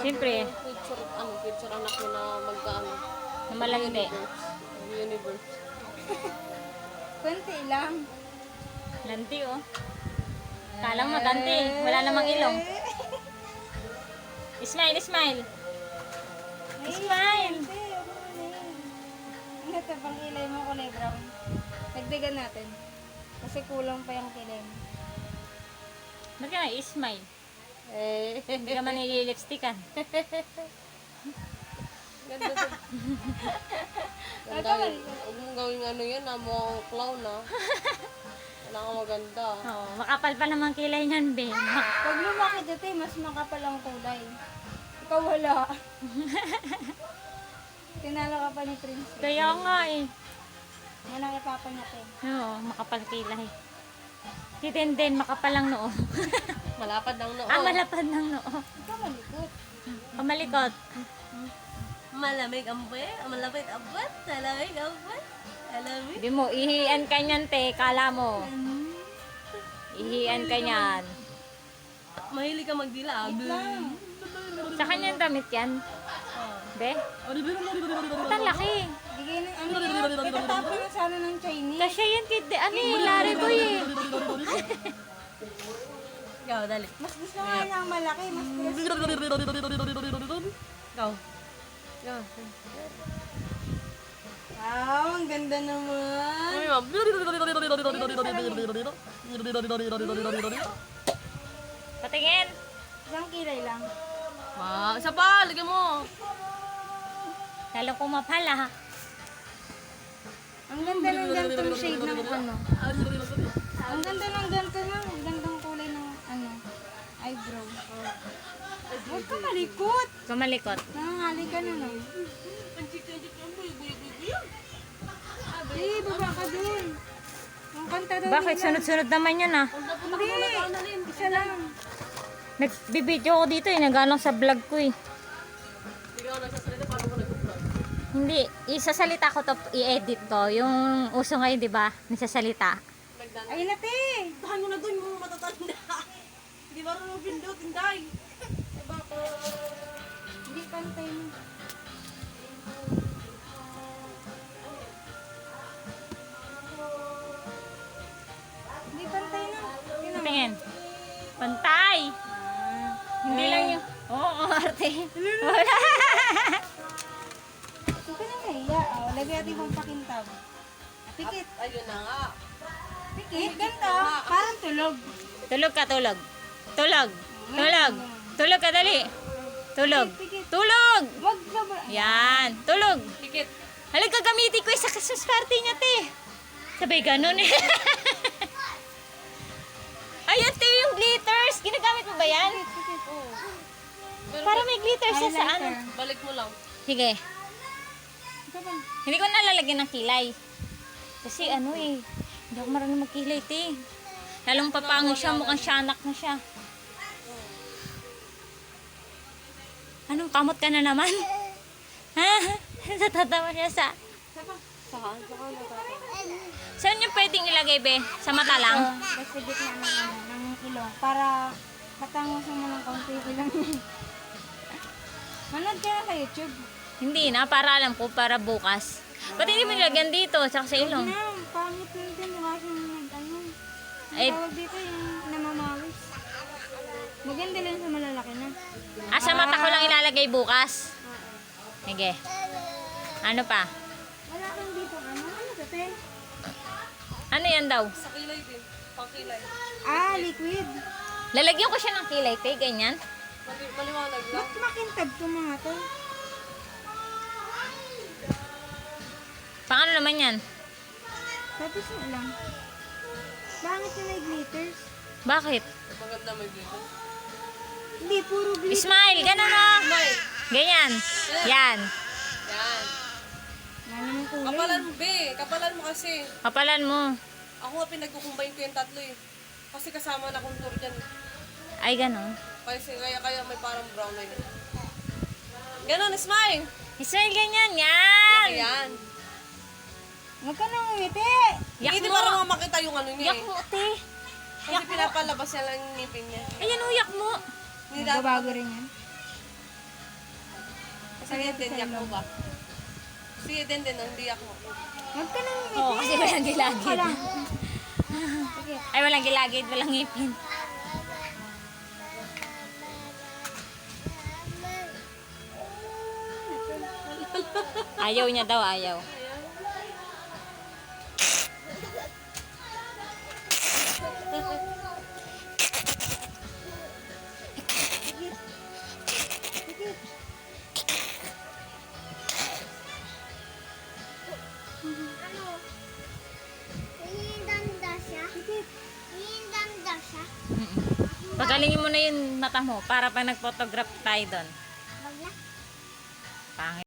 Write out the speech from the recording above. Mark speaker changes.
Speaker 1: Siyempre,
Speaker 2: Future anak mo na magkaano.
Speaker 1: na malandi.
Speaker 2: Universe.
Speaker 3: Kunti lang.
Speaker 1: Lanti oh. Kala mo maganti. Wala namang ilong. Smile, smile. Smile.
Speaker 3: Ano ito pang kilay mo kulay brown? Dagdagan natin. Kasi kulang pa yung kilay mo.
Speaker 1: Ba't ka na smile?
Speaker 2: Eh,
Speaker 1: Hindi ka man nililipstickan.
Speaker 2: ganda to. Ganda yun. Huwag mong gawing ano yan, mo clown na. Wala kang maganda.
Speaker 1: Oo, makapal pa naman kilay niyan, be.
Speaker 3: Pag lumaki dito, mas makapal ang kulay. Ikaw wala. Tinalo ka pa ni Prince.
Speaker 1: Kaya nga eh.
Speaker 3: Yan ang ipapa niya te.
Speaker 1: Oo, makapal kilay. Si Tenden, makapal ang noo.
Speaker 2: Malapad ng noo.
Speaker 1: Malapad ng noo.
Speaker 3: Ikaw malikot.
Speaker 1: Pamalikot.
Speaker 2: Malamig ang buwan. Malapit ang buwan. Malamig ang buwan. Malamig.
Speaker 1: Hindi mo, ihian ka niyan, te. Kala mo. Ihian ka niyan.
Speaker 2: Mahilig ka magdilag.
Speaker 1: Sa kanyang damit yan. Be? Ba't ang laki?
Speaker 3: Bigay ng ano yun. Itatapon na sana ng Chinese.
Speaker 1: Kasi yan, kid, ano eh, Larry Boy eh.
Speaker 2: Ikaw, dali.
Speaker 3: Mas gusto nga niya ang malaki. Mas gusto.
Speaker 2: Ikaw. Ikaw.
Speaker 3: Wow, ang ganda naman.
Speaker 2: Uy, ma'am.
Speaker 1: Patingin.
Speaker 3: Isang kilay lang.
Speaker 2: Isa pa, lagyan mo.
Speaker 1: Lalo kumapal ah.
Speaker 3: Ang ganda ng gantong shade ng ano. Ang ganda ng ganto lang. Ang gandang kulay ng ano. Eyebrow. Huwag ka malikot.
Speaker 1: Kumalikot.
Speaker 3: Nangangali ka na no. Eh, baba ka dun. Ang kanta daw
Speaker 1: Bakit?
Speaker 3: nila.
Speaker 1: Sunod-sunod naman yun ah.
Speaker 3: Hindi. Isa lang.
Speaker 1: Nagbibideo ako dito eh. Nagalang sa vlog ko eh.
Speaker 2: Hindi ka nagsasalita, paano ko nag-vlog?
Speaker 1: Hindi. Isasalita ko to, i-edit ko. Yung uso ngayon, di ba? Nisasalita.
Speaker 3: Ay, nate.
Speaker 2: Tahan mo na doon yung matatanda. Hindi ba rin mag-window, tinday?
Speaker 3: Hindi pantay mo. Hindi pantay na. Tingnan mo.
Speaker 1: Tingin. Pantay! Hindi lang yung... Oo, arte. Wala.
Speaker 3: Huwag ka na nahiya. Oh, lagyan natin mong pakintab. Pikit.
Speaker 2: Ayun na nga.
Speaker 3: Pikit. Ganda. Parang tulog.
Speaker 1: Tulog ka, tulog. Tulog. Tulog. Tulog ka, dali. Tulog. Tulog!
Speaker 3: Wag na ba?
Speaker 1: Yan. Tulog.
Speaker 2: Pikit.
Speaker 1: Halag gagamitin ko sa Christmas party niya, te. Sabay ganun eh. Ayan, te, yung glitters. Ginagamit mo ba yan?
Speaker 3: Pikit. Oh.
Speaker 1: Para may glitters siya sa ano.
Speaker 2: Balik mo lang.
Speaker 1: Sige.
Speaker 3: Ito ba?
Speaker 1: Hindi ko nalalagyan ng kilay. Kasi ano eh, hindi ako marunong magkilay, te. Lalong papangin siya, mukhang siyanak na siya. Anong kamot ka na naman? Ha? Natatawa siya sa...
Speaker 2: Saan? Saan natatapos?
Speaker 1: Saan yung pwedeng ilagay, be? Sa mata lang?
Speaker 3: Basta gitna ng, ano, ng ilong. Para matangosan mo ng kaunti yung ilong. Manood ka na sa YouTube.
Speaker 1: Hindi na, para alam ko, para bukas. Ba't hindi mo nilagyan dito, tsaka sa ilong?
Speaker 3: Na, pangit lang din. Kasi nag-ano.
Speaker 1: Ay,
Speaker 3: Tawag dito yung namamawis. Maganda lang sa malalaki na.
Speaker 1: sa mata ko lang ilalagay bukas. Sige. Ano pa?
Speaker 3: Wala kang dito. Ano to, te?
Speaker 1: Ano yan daw?
Speaker 2: Sa kilay din. Pang-kilay.
Speaker 3: Ah, liquid.
Speaker 1: Lalagyan ko siya ng kilay, te, ganyan.
Speaker 2: Maliwanag lang.
Speaker 3: Ba't makintab to mga to?
Speaker 1: Paano naman yan?
Speaker 3: Tapos na lang. Bakit na may glitters?
Speaker 1: Bakit?
Speaker 2: Maganda may dito.
Speaker 3: Hindi, puro glitters.
Speaker 1: Smile, ganun o. Ganyan. Yan.
Speaker 2: Yan.
Speaker 3: Ano naman kulay?
Speaker 2: Kapalan mo, be. Kapalan mo kasi.
Speaker 1: Kapalan mo.
Speaker 2: Ako nga pinagkukumbine ko yung tatlo eh. Kasi kasama na contour dyan.
Speaker 1: Ay, ganun.
Speaker 2: Kaya may parang brown na yun. Ganon, smile!
Speaker 1: Smile, ganyan. Yan.
Speaker 2: Ayan.
Speaker 3: Huwag ka nang umiti.
Speaker 1: Yak
Speaker 2: Hindi
Speaker 1: mo.
Speaker 2: para makita yung ano niya
Speaker 1: Yak
Speaker 2: eh.
Speaker 1: mo, te.
Speaker 2: Kasi pinapalabas niya lang yung ngipin niya.
Speaker 1: Ayan o, yak mo.
Speaker 2: Hindi dapat.
Speaker 3: Babago rin yan.
Speaker 2: Sige, din ako ba? Sige, din, hindi ako.
Speaker 3: Huwag ka nang
Speaker 1: Oo, kasi walang gilagid.
Speaker 3: Sige.
Speaker 1: Ay, walang gilagid, walang ngipin. Ayaw niya daw, ayaw. Pagalingin mo na yung mata mo para pag nag-photograph tayo doon. Pangit.